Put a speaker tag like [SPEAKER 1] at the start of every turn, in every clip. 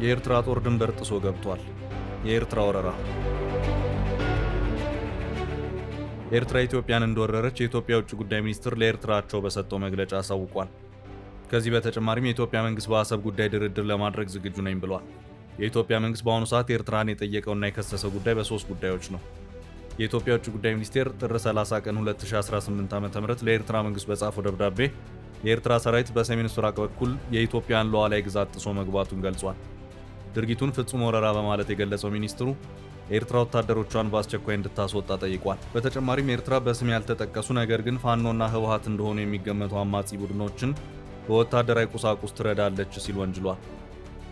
[SPEAKER 1] የኤርትራ ጦር ድንበር ጥሶ ገብቷል። የኤርትራ ወረራ። ኤርትራ ኢትዮጵያን እንደወረረች የኢትዮጵያ ውጭ ጉዳይ ሚኒስትር ለኤርትራቸው በሰጠው መግለጫ አሳውቋል። ከዚህ በተጨማሪም የኢትዮጵያ መንግስት በአሰብ ጉዳይ ድርድር ለማድረግ ዝግጁ ነኝ ብሏል። የኢትዮጵያ መንግስት በአሁኑ ሰዓት ኤርትራን የጠየቀውና የከሰሰው ጉዳይ በሶስት ጉዳዮች ነው። የኢትዮጵያ ውጭ ጉዳይ ሚኒስቴር ጥር 30 ቀን 2018 ዓ.ም ለኤርትራ መንግስት በጻፈው ደብዳቤ የኤርትራ ሰራዊት በሰሜን ምስራቅ በኩል የኢትዮጵያን ሉዓላዊ ግዛት ጥሶ መግባቱን ገልጿል። ድርጊቱን ፍጹም ወረራ በማለት የገለጸው ሚኒስትሩ ኤርትራ ወታደሮቿን በአስቸኳይ እንድታስወጣ ጠይቋል። በተጨማሪም ኤርትራ በስም ያልተጠቀሱ ነገር ግን ፋኖና ህወሓት እንደሆኑ የሚገመቱ አማጺ ቡድኖችን በወታደራዊ ቁሳቁስ ትረዳለች ሲል ወንጅሏል።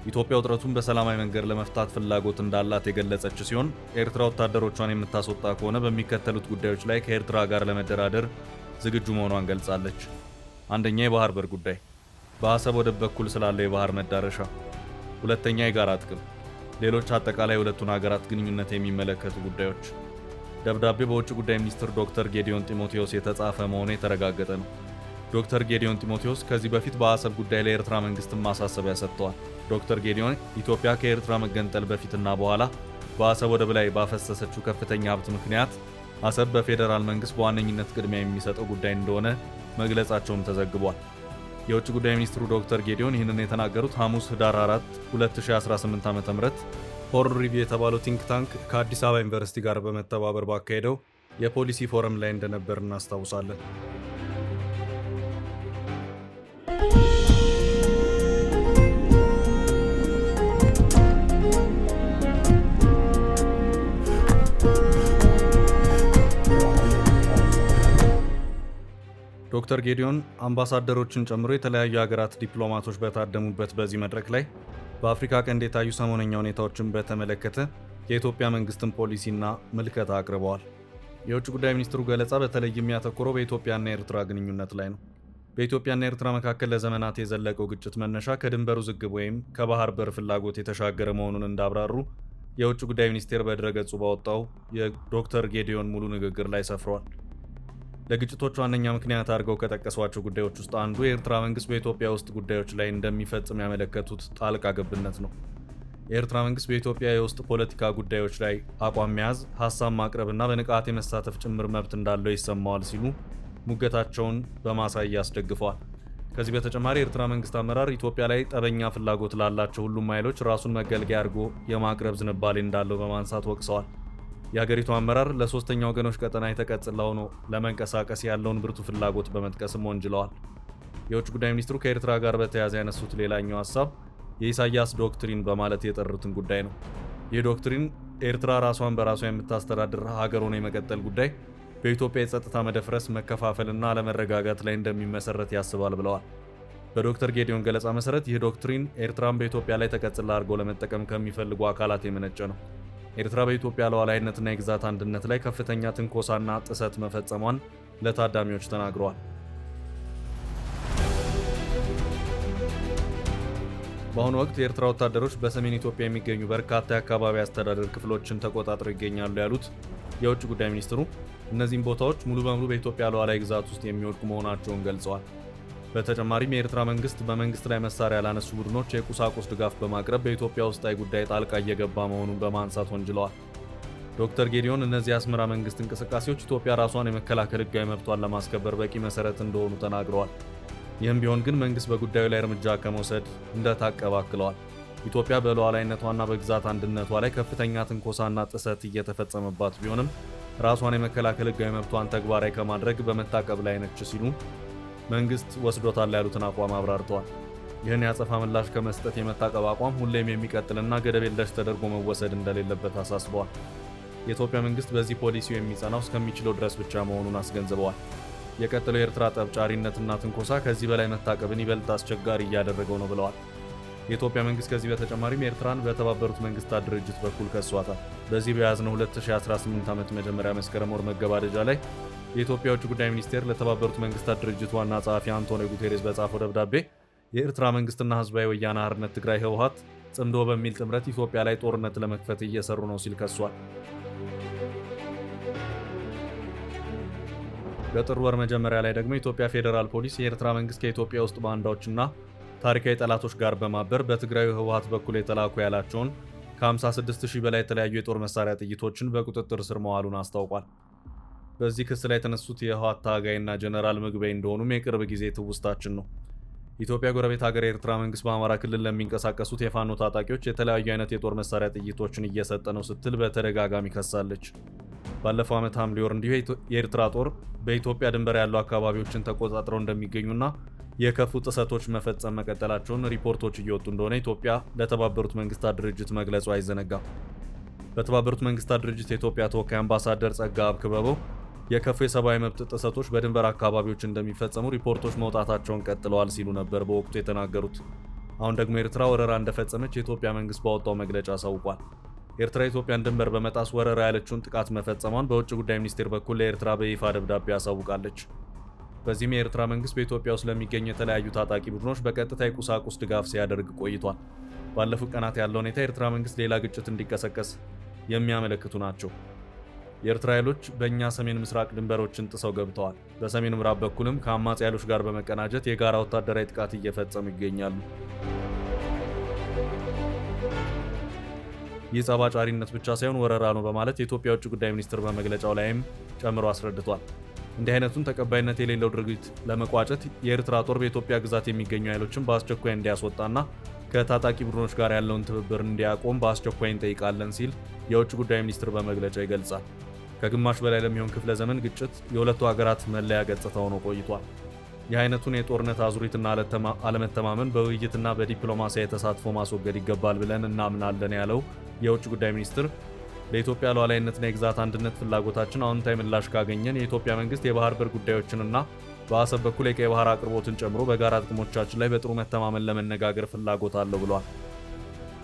[SPEAKER 1] ኢትዮጵያ ውጥረቱን በሰላማዊ መንገድ ለመፍታት ፍላጎት እንዳላት የገለጸች ሲሆን ኤርትራ ወታደሮቿን የምታስወጣ ከሆነ በሚከተሉት ጉዳዮች ላይ ከኤርትራ ጋር ለመደራደር ዝግጁ መሆኗን ገልጻለች። አንደኛ፣ የባህር በር ጉዳይ፣ በአሰብ ወደብ በኩል ስላለው የባህር መዳረሻ። ሁለተኛ፣ የጋራ ጥቅም፣ ሌሎች አጠቃላይ ሁለቱን ሀገራት ግንኙነት የሚመለከቱ ጉዳዮች። ደብዳቤ በውጭ ጉዳይ ሚኒስትር ዶክተር ጌዲዮን ጢሞቴዎስ የተጻፈ መሆኑ የተረጋገጠ ነው። ዶክተር ጌዲዮን ጢሞቴዎስ ከዚህ በፊት በአሰብ ጉዳይ ለኤርትራ መንግስትም ማሳሰቢያ ሰጥተዋል። ዶክተር ጌዲዮን ኢትዮጵያ ከኤርትራ መገንጠል በፊትና በኋላ በአሰብ ወደብ ላይ ባፈሰሰችው ከፍተኛ ሀብት ምክንያት አሰብ በፌዴራል መንግስት በዋነኝነት ቅድሚያ የሚሰጠው ጉዳይ እንደሆነ መግለጻቸውም ተዘግቧል። የውጭ ጉዳይ ሚኒስትሩ ዶክተር ጌዲዮን ይህንን የተናገሩት ሐሙስ ህዳር 4 2018 ዓ.ም ሆርን ሪቪው የተባለው ቲንክ ታንክ ከአዲስ አበባ ዩኒቨርሲቲ ጋር በመተባበር ባካሄደው የፖሊሲ ፎረም ላይ እንደነበር እናስታውሳለን። ዶክተር ጌዲዮን አምባሳደሮችን ጨምሮ የተለያዩ ሀገራት ዲፕሎማቶች በታደሙበት በዚህ መድረክ ላይ በአፍሪካ ቀንድ የታዩ ሰሞነኛ ሁኔታዎችን በተመለከተ የኢትዮጵያ መንግስትን ፖሊሲና ምልከታ አቅርበዋል። የውጭ ጉዳይ ሚኒስትሩ ገለጻ በተለይም ያተኮረው በኢትዮጵያና ኤርትራ ግንኙነት ላይ ነው። በኢትዮጵያና ኤርትራ መካከል ለዘመናት የዘለቀው ግጭት መነሻ ከድንበር ውዝግብ ወይም ከባህር በር ፍላጎት የተሻገረ መሆኑን እንዳብራሩ የውጭ ጉዳይ ሚኒስቴር በድረገጹ ባወጣው የዶክተር ጌዲዮን ሙሉ ንግግር ላይ ሰፍሯል። ለግጭቶቹ ዋነኛ ምክንያት አድርገው ከጠቀሷቸው ጉዳዮች ውስጥ አንዱ የኤርትራ መንግስት በኢትዮጵያ ውስጥ ጉዳዮች ላይ እንደሚፈጽም ያመለከቱት ጣልቃ ገብነት ነው። የኤርትራ መንግስት በኢትዮጵያ የውስጥ ፖለቲካ ጉዳዮች ላይ አቋም መያዝ፣ ሀሳብ ማቅረብና በንቃት የመሳተፍ ጭምር መብት እንዳለው ይሰማዋል ሲሉ ሙገታቸውን በማሳያ አስደግፈዋል። ከዚህ በተጨማሪ የኤርትራ መንግስት አመራር ኢትዮጵያ ላይ ጠበኛ ፍላጎት ላላቸው ሁሉም ኃይሎች ራሱን መገልገያ አድርጎ የማቅረብ ዝንባሌ እንዳለው በማንሳት ወቅሰዋል። የሀገሪቱ አመራር ለሶስተኛ ወገኖች ቀጠና የተቀጽላ ሆኖ ለመንቀሳቀስ ያለውን ብርቱ ፍላጎት በመጥቀስም ወንጅለዋል። የውጭ ጉዳይ ሚኒስትሩ ከኤርትራ ጋር በተያያዘ ያነሱት ሌላኛው ሀሳብ የኢሳያስ ዶክትሪን በማለት የጠሩትን ጉዳይ ነው። ይህ ዶክትሪን ኤርትራ ራሷን በራሷ የምታስተዳድር ሀገር ሆኖ የመቀጠል ጉዳይ በኢትዮጵያ የጸጥታ መደፍረስ፣ መከፋፈልና አለመረጋጋት ላይ እንደሚመሰረት ያስባል ብለዋል። በዶክተር ጌዲዮን ገለጻ መሰረት ይህ ዶክትሪን ኤርትራን በኢትዮጵያ ላይ ተቀጽላ አድርጎ ለመጠቀም ከሚፈልጉ አካላት የመነጨ ነው። ኤርትራ በኢትዮጵያ ሉዓላዊነትና የግዛት አንድነት ላይ ከፍተኛ ትንኮሳና ጥሰት መፈጸሟን ለታዳሚዎች ተናግረዋል። በአሁኑ ወቅት የኤርትራ ወታደሮች በሰሜን ኢትዮጵያ የሚገኙ በርካታ የአካባቢ አስተዳደር ክፍሎችን ተቆጣጥረው ይገኛሉ ያሉት የውጭ ጉዳይ ሚኒስትሩ እነዚህም ቦታዎች ሙሉ በሙሉ በኢትዮጵያ ሉዓላዊ ግዛት ውስጥ የሚወድቁ መሆናቸውን ገልጸዋል። በተጨማሪም የኤርትራ መንግስት በመንግስት ላይ መሳሪያ ላነሱ ቡድኖች የቁሳቁስ ድጋፍ በማቅረብ በኢትዮጵያ ውስጣዊ ጉዳይ ጣልቃ እየገባ መሆኑን በማንሳት ወንጅለዋል። ዶክተር ጌዲዮን እነዚህ የአስመራ መንግስት እንቅስቃሴዎች ኢትዮጵያ ራሷን የመከላከል ህጋዊ መብቷን ለማስከበር በቂ መሰረት እንደሆኑ ተናግረዋል። ይህም ቢሆን ግን መንግስት በጉዳዩ ላይ እርምጃ ከመውሰድ እንደታቀበ አክለዋል። ኢትዮጵያ በሉዓላዊነቷና በግዛት አንድነቷ ላይ ከፍተኛ ትንኮሳና ጥሰት እየተፈጸመባት ቢሆንም ራሷን የመከላከል ህጋዊ መብቷን ተግባራዊ ከማድረግ በመታቀብ ላይ ነች ሲሉ መንግስት ወስዶታል ያሉትን አቋም አብራርተዋል። ይህን ያጸፋ ምላሽ ከመስጠት የመታቀብ አቋም ሁሌም የሚቀጥልና ገደብ የለሽ ተደርጎ መወሰድ እንደሌለበት አሳስበዋል። የኢትዮጵያ መንግስት በዚህ ፖሊሲው የሚጸናው እስከሚችለው ድረስ ብቻ መሆኑን አስገንዝበዋል። የቀጠለው የኤርትራ ጠብጫሪነትና ትንኮሳ ከዚህ በላይ መታቀብን ይበልጥ አስቸጋሪ እያደረገው ነው ብለዋል። የኢትዮጵያ መንግስት ከዚህ በተጨማሪም ኤርትራን በተባበሩት መንግስታት ድርጅት በኩል ከሷታል። በዚህ በያዝነው 2018 ዓመት መጀመሪያ መስከረም ወር መገባደጃ ላይ የኢትዮጵያ ውጭ ጉዳይ ሚኒስቴር ለተባበሩት መንግስታት ድርጅት ዋና ጸሐፊ አንቶኒዮ ጉቴሬስ በጻፈው ደብዳቤ የኤርትራ መንግስትና ህዝባዊ ወያነ ሓርነት ትግራይ ህወሓት ጽምዶ በሚል ጥምረት ኢትዮጵያ ላይ ጦርነት ለመክፈት እየሰሩ ነው ሲል ከሷል። በጥር ወር መጀመሪያ ላይ ደግሞ የኢትዮጵያ ፌዴራል ፖሊስ የኤርትራ መንግስት ከኢትዮጵያ ውስጥ ባንዳዎችና ታሪካዊ ጠላቶች ጋር በማበር በትግራዩ ህወሓት በኩል የተላኩ ያላቸውን ከ56,000 በላይ የተለያዩ የጦር መሳሪያ ጥይቶችን በቁጥጥር ስር መዋሉን አስታውቋል። በዚህ ክስ ላይ የተነሱት የህወሓት ታጋይና ጀነራል ምግበይ እንደሆኑም የቅርብ ጊዜ ትውስታችን ነው። ኢትዮጵያ ጎረቤት ሀገር የኤርትራ መንግስት በአማራ ክልል ለሚንቀሳቀሱት የፋኖ ታጣቂዎች የተለያዩ አይነት የጦር መሳሪያ ጥይቶችን እየሰጠ ነው ስትል በተደጋጋሚ ከሳለች። ባለፈው ዓመት ሐምሌ ወር እንዲሁ የኤርትራ ጦር በኢትዮጵያ ድንበር ያሉ አካባቢዎችን ተቆጣጥረው እንደሚገኙና የከፉ ጥሰቶች መፈጸም መቀጠላቸውን ሪፖርቶች እየወጡ እንደሆነ ኢትዮጵያ ለተባበሩት መንግስታት ድርጅት መግለጹ አይዘነጋም። በተባበሩት መንግስታት ድርጅት የኢትዮጵያ ተወካይ አምባሳደር ጸጋብ ክበበው የከፉ የሰብአዊ መብት ጥሰቶች በድንበር አካባቢዎች እንደሚፈጸሙ ሪፖርቶች መውጣታቸውን ቀጥለዋል ሲሉ ነበር በወቅቱ የተናገሩት። አሁን ደግሞ ኤርትራ ወረራ እንደፈጸመች የኢትዮጵያ መንግስት ባወጣው መግለጫ አሳውቋል። ኤርትራ የኢትዮጵያን ድንበር በመጣስ ወረራ ያለችውን ጥቃት መፈጸሟን በውጭ ጉዳይ ሚኒስቴር በኩል ለኤርትራ በይፋ ደብዳቤ አሳውቃለች። በዚህም የኤርትራ መንግስት በኢትዮጵያ ውስጥ ለሚገኙ የተለያዩ ታጣቂ ቡድኖች በቀጥታ የቁሳቁስ ድጋፍ ሲያደርግ ቆይቷል። ባለፉት ቀናት ያለው ሁኔታ የኤርትራ መንግስት ሌላ ግጭት እንዲቀሰቀስ የሚያመለክቱ ናቸው። የኤርትራ ኃይሎች በእኛ ሰሜን ምስራቅ ድንበሮችን ጥሰው ገብተዋል። በሰሜን ምዕራብ በኩልም ከአማጺ ኃይሎች ጋር በመቀናጀት የጋራ ወታደራዊ ጥቃት እየፈጸሙ ይገኛሉ። ይህ ጸብ አጫሪነት ብቻ ሳይሆን ወረራ ነው በማለት የኢትዮጵያ ውጭ ጉዳይ ሚኒስትር በመግለጫው ላይም ጨምሮ አስረድቷል። እንዲህ አይነቱን ተቀባይነት የሌለው ድርጊት ለመቋጨት የኤርትራ ጦር በኢትዮጵያ ግዛት የሚገኙ ኃይሎችን በአስቸኳይ እንዲያስወጣና ከታጣቂ ቡድኖች ጋር ያለውን ትብብር እንዲያቆም በአስቸኳይ እንጠይቃለን ሲል የውጭ ጉዳይ ሚኒስትር በመግለጫው ይገልጻል። ከግማሽ በላይ ለሚሆን ክፍለ ዘመን ግጭት የሁለቱ ሀገራት መለያ ገጽታ ሆኖ ቆይቷል። ይህ አይነቱን የጦርነት አዙሪትና አለመተማመን በውይይትና በዲፕሎማሲያዊ ተሳትፎ ማስወገድ ይገባል ብለን እናምናለን ያለው የውጭ ጉዳይ ሚኒስትር ለኢትዮጵያ ሉዓላዊነትና የግዛት አንድነት ፍላጎታችን አዎንታዊ ምላሽ ካገኘን የኢትዮጵያ መንግስት የባህር በር ጉዳዮችንና በአሰብ በኩል የቀይ ባህር አቅርቦትን ጨምሮ በጋራ ጥቅሞቻችን ላይ በጥሩ መተማመን ለመነጋገር ፍላጎት አለው ብለዋል።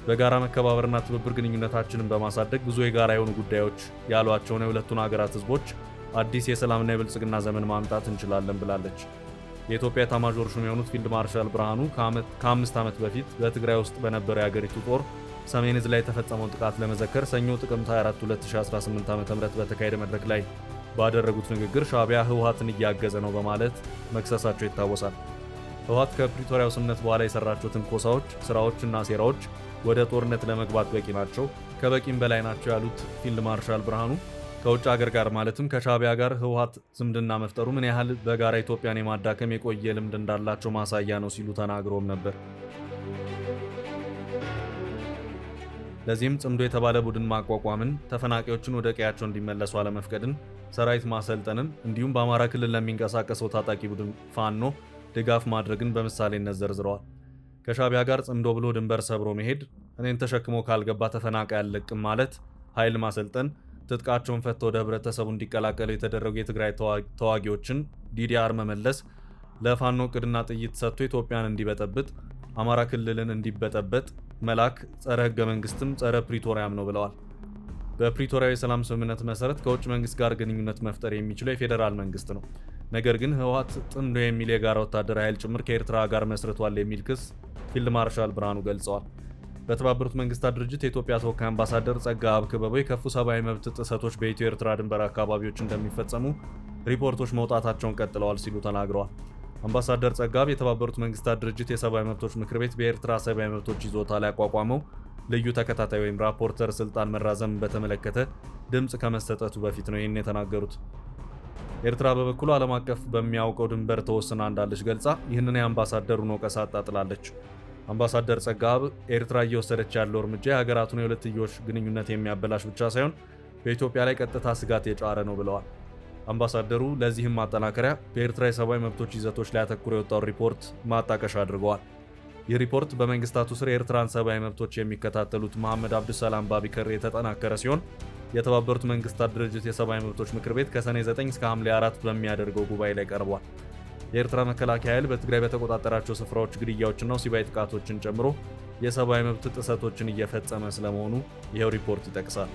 [SPEAKER 1] በጋራ መከባበርና ትብብር ግንኙነታችንን በማሳደግ ብዙ የጋራ የሆኑ ጉዳዮች ያሏቸውን የሁለቱን ሀገራት ህዝቦች አዲስ የሰላምና የብልጽግና ዘመን ማምጣት እንችላለን ብላለች። የኢትዮጵያ ኤታማዦር ሹም የሆኑት ፊልድ ማርሻል ብርሃኑ ከ5 ዓመት በፊት በትግራይ ውስጥ በነበረው የአገሪቱ ጦር ሰሜን ዕዝ ላይ የተፈጸመውን ጥቃት ለመዘከር ሰኞ ጥቅምት 24 2018 ዓ.ም በተካሄደ መድረክ ላይ ባደረጉት ንግግር ሻዕቢያ ህወሓትን እያገዘ ነው በማለት መክሰሳቸው ይታወሳል። ህወሓት ከፕሪቶሪያው ስምምነት በኋላ የሰራቸው ትንኮሳዎች፣ ስራዎችና ሴራዎች ወደ ጦርነት ለመግባት በቂ ናቸው፣ ከበቂም በላይ ናቸው ያሉት ፊልድ ማርሻል ብርሃኑ ከውጭ ሀገር ጋር ማለትም ከሻዕቢያ ጋር ህወሓት ዝምድና መፍጠሩ ምን ያህል በጋራ ኢትዮጵያን የማዳከም የቆየ ልምድ እንዳላቸው ማሳያ ነው ሲሉ ተናግረውም ነበር። ለዚህም ጽምዶ የተባለ ቡድን ማቋቋምን፣ ተፈናቃዮችን ወደ ቀያቸው እንዲመለሱ አለመፍቀድን፣ ሰራዊት ማሰልጠንን እንዲሁም በአማራ ክልል ለሚንቀሳቀሰው ታጣቂ ቡድን ፋኖ ድጋፍ ማድረግን በምሳሌነት ዘርዝረዋል። ከሻዕቢያ ጋር ጽምዶ ብሎ ድንበር ሰብሮ መሄድ፣ እኔን ተሸክሞ ካልገባ ተፈናቃይ አልለቅም ማለት፣ ኃይል ማሰልጠን፣ ትጥቃቸውን ፈተው ወደ ህብረተሰቡ እንዲቀላቀሉ የተደረጉ የትግራይ ተዋጊዎችን ዲዲአር መመለስ፣ ለፋኖ እቅድና ጥይት ሰጥቶ ኢትዮጵያን እንዲበጠብጥ፣ አማራ ክልልን እንዲበጠበጥ መላክ ጸረ ህገ መንግስትም ጸረ ፕሪቶሪያም ነው ብለዋል። በፕሪቶሪያው የሰላም ስምምነት መሰረት ከውጭ መንግስት ጋር ግንኙነት መፍጠር የሚችለው የፌዴራል መንግስት ነው። ነገር ግን ህወሓት ጥምዶ የሚል የጋራ ወታደራዊ ኃይል ጭምር ከኤርትራ ጋር መስርቷል የሚል ክስ ፊልድ ማርሻል ብርሃኑ ገልጸዋል። በተባበሩት መንግስታት ድርጅት የኢትዮጵያ ተወካይ አምባሳደር ጸጋብ ክበበው የከፉ ሰብአዊ መብት ጥሰቶች በኢትዮ ኤርትራ ድንበር አካባቢዎች እንደሚፈጸሙ ሪፖርቶች መውጣታቸውን ቀጥለዋል ሲሉ ተናግረዋል። አምባሳደር ጸጋብ የተባበሩት መንግስታት ድርጅት የሰብአዊ መብቶች ምክር ቤት በኤርትራ ሰብአዊ መብቶች ይዞታ ላይ ያቋቋመው ልዩ ተከታታይ ወይም ራፖርተር ስልጣን መራዘም በተመለከተ ድምፅ ከመሰጠቱ በፊት ነው ይህን የተናገሩት። ኤርትራ በበኩሉ ዓለም አቀፍ በሚያውቀው ድንበር ተወስና እንዳለች ገልጻ ይህንን የአምባሳደሩን ወቀሳ አጣጥላለች። አምባሳደር ጸጋብ ኤርትራ እየወሰደች ያለው እርምጃ የሀገራቱን የሁለትዮሽ ግንኙነት የሚያበላሽ ብቻ ሳይሆን በኢትዮጵያ ላይ ቀጥታ ስጋት የጫረ ነው ብለዋል። አምባሳደሩ ለዚህም ማጠናከሪያ በኤርትራ የሰብአዊ መብቶች ይዘቶች ላይ አተኩሮ የወጣው ሪፖርት ማጣቀሻ አድርገዋል። ይህ ሪፖርት በመንግስታቱ ስር የኤርትራን ሰብአዊ መብቶች የሚከታተሉት መሐመድ አብዱሰላም ባቢከር የተጠናከረ ሲሆን የተባበሩት መንግስታት ድርጅት የሰብአዊ መብቶች ምክር ቤት ከሰኔ 9 እስከ ሐምሌ 4 በሚያደርገው ጉባኤ ላይ ቀርቧል። የኤርትራ መከላከያ ኃይል በትግራይ በተቆጣጠራቸው ስፍራዎች ግድያዎችና ወሲባዊ ጥቃቶችን ጨምሮ የሰብአዊ መብት ጥሰቶችን እየፈጸመ ስለመሆኑ ይኸው ሪፖርት ይጠቅሳል።